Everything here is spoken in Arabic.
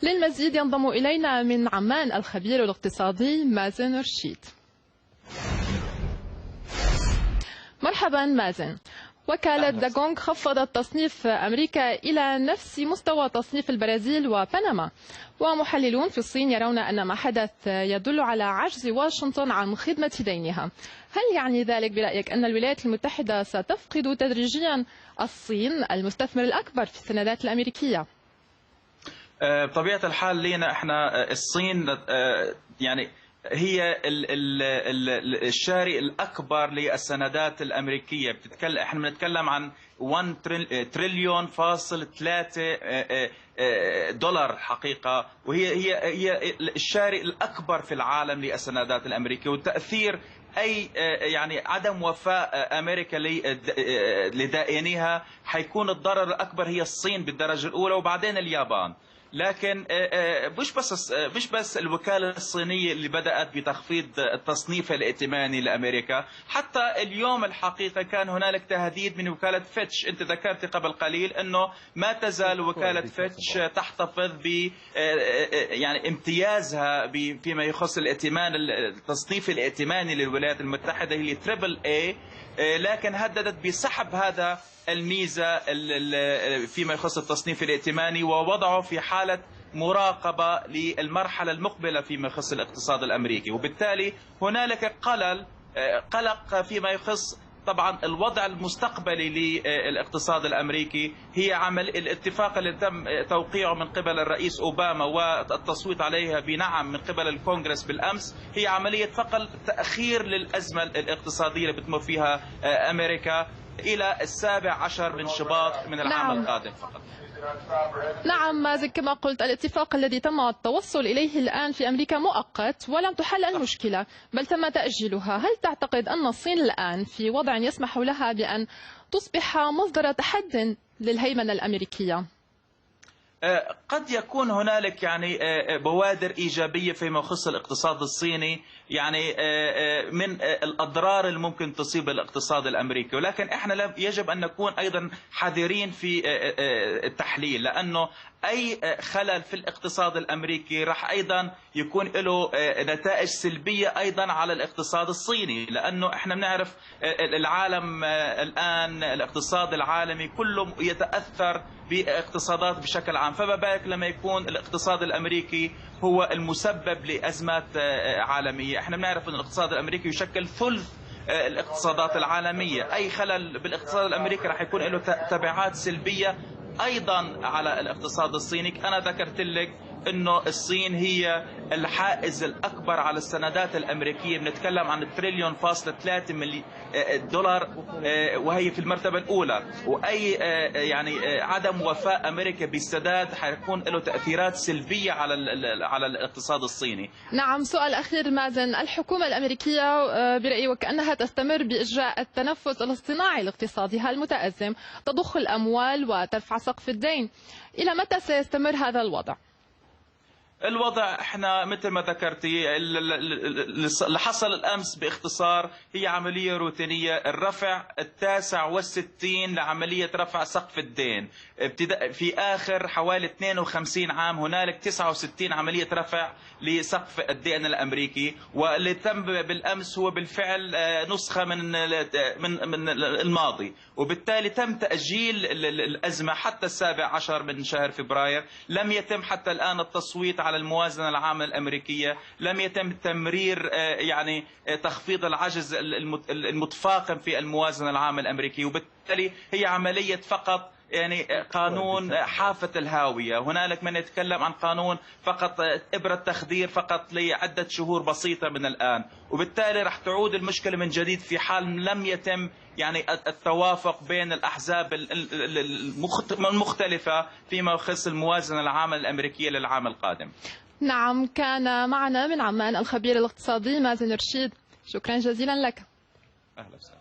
للمزيد ينضم إلينا من عمان الخبير الاقتصادي مازن رشيد. مرحبا مازن. وكالة داغونغ خفضت تصنيف أمريكا إلى نفس مستوى تصنيف البرازيل وبنما، ومحللون في الصين يرون أن ما حدث يدل على عجز واشنطن عن خدمة دينها. هل يعني ذلك برأيك أن الولايات المتحدة ستفقد تدريجيا الصين المستثمر الأكبر في السندات الأمريكية؟ بطبيعة الحال لينا احنا الصين يعني هي الشاري الأكبر للسندات الأمريكية. احنا بنتكلم عن 1 تريليون فاصل 3 دولار حقيقة، وهي الشاري الأكبر في العالم للسندات الأمريكية. والتأثير أي يعني عدم وفاء أمريكا لدائنيها حيكون الضرر الأكبر هي الصين بالدرجة الأولى وبعدين اليابان. لكن مش بس الوكالة الصينية اللي بدأت بتخفيض التصنيف الائتماني لأمريكا، حتى اليوم الحقيقة كان هنالك تهديد من وكالة فيتش. أنت ذكرت قبل قليل أنه ما تزال وكالة فيتش تحتفظ ب يعني امتيازها فيما يخص الائتمان، التصنيف الائتماني للولايات المتحدة اللي تريبل اي، لكن هددت بسحب هذا الميزة فيما يخص التصنيف الائتماني ووضعه في حالة مراقبة للمرحلة المقبلة فيما يخص الاقتصاد الأمريكي. وبالتالي هنالك قلق فيما يخص طبعا الوضع المستقبلي للاقتصاد الأمريكي. هي الاتفاق اللي تم توقيعه من قبل الرئيس أوباما والتصويت عليها بنعم من قبل الكونغرس بالأمس هي عملية فقط تأخير للأزمة الاقتصادية اللي بتمر فيها أمريكا إلى 17 من شباط من العام القادم فقط. نعم مازن، كما قلت الاتفاق الذي تم التوصل إليه الآن في أمريكا مؤقت ولم تحل المشكلة بل تم تأجيلها. هل تعتقد أن الصين الآن في وضع يسمح لها بأن تصبح مصدر تحد للهيمنة الأمريكية؟ قد يكون هنالك يعني بوادر إيجابية فيما يخص الاقتصاد الصيني، يعني من الأضرار اللي ممكن تصيب الاقتصاد الأمريكي، ولكن احنا يجب أن نكون أيضا حذرين في التحليل، لأنه أي خلل في الاقتصاد الأمريكي راح أيضا يكون له نتائج سلبية أيضا على الاقتصاد الصيني، لأنه احنا بنعرف العالم الآن الاقتصاد العالمي كله يتأثر باقتصادات بشكل عام، فما بالك لما يكون الاقتصاد الأمريكي هو المسبب لأزمات عالمية. احنا بنعرف أن الاقتصاد الأمريكي يشكل ثلث الاقتصادات العالمية. أي خلل بالاقتصاد الأمريكي راح يكون له تبعات سلبية أيضا على الاقتصاد الصيني. أنا ذكرت لك أنه الصين هي الحائز الأكبر على السندات الأمريكية، بنتكلم عن تريليون فاصلة 3 دولار وهي في المرتبة الأولى. وأي يعني عدم وفاء أمريكا بالسداد حيكون له تأثيرات سلبية على الاقتصاد الصيني. نعم، سؤال أخير مازن، الحكومة الأمريكية برأيي وكأنها تستمر بإجراء التنفس الاصطناعي الاقتصادي المتأزم، تضخ الأموال وترفع سقف الدين. إلى متى سيستمر هذا الوضع؟ الوضع احنا مثل ما ذكرتي اللي حصل الامس باختصار هي عمليه روتينيه، الرفع 69 لعمليه رفع سقف الدين ابتداء في اخر حوالي 52 عام. هنالك 69 عمليه رفع لسقف الدين الامريكي، واللي تم بالامس هو بالفعل نسخه من الماضي، وبالتالي تم تاجيل الازمه حتى 17 من شهر فبراير. لم يتم حتى الان التصويت على الموازنة العامة الأمريكية، لم يتم تمرير يعني تخفيض العجز المتفاقم في الموازنة العامة الأمريكية، وبالتالي هي عملية فقط يعني قانون حافة الهاوية. هنالك من يتكلم عن قانون فقط إبرة تخدير فقط لعدة شهور بسيطة من الآن، وبالتالي رح تعود المشكلة من جديد في حال لم يتم يعني التوافق بين الأحزاب المختلفة فيما يخص الموازنة العامة الأمريكية للعام القادم. نعم، كان معنا من عمان الخبير الاقتصادي مازن رشيد، شكرا جزيلا لك. أهلا وسهلا.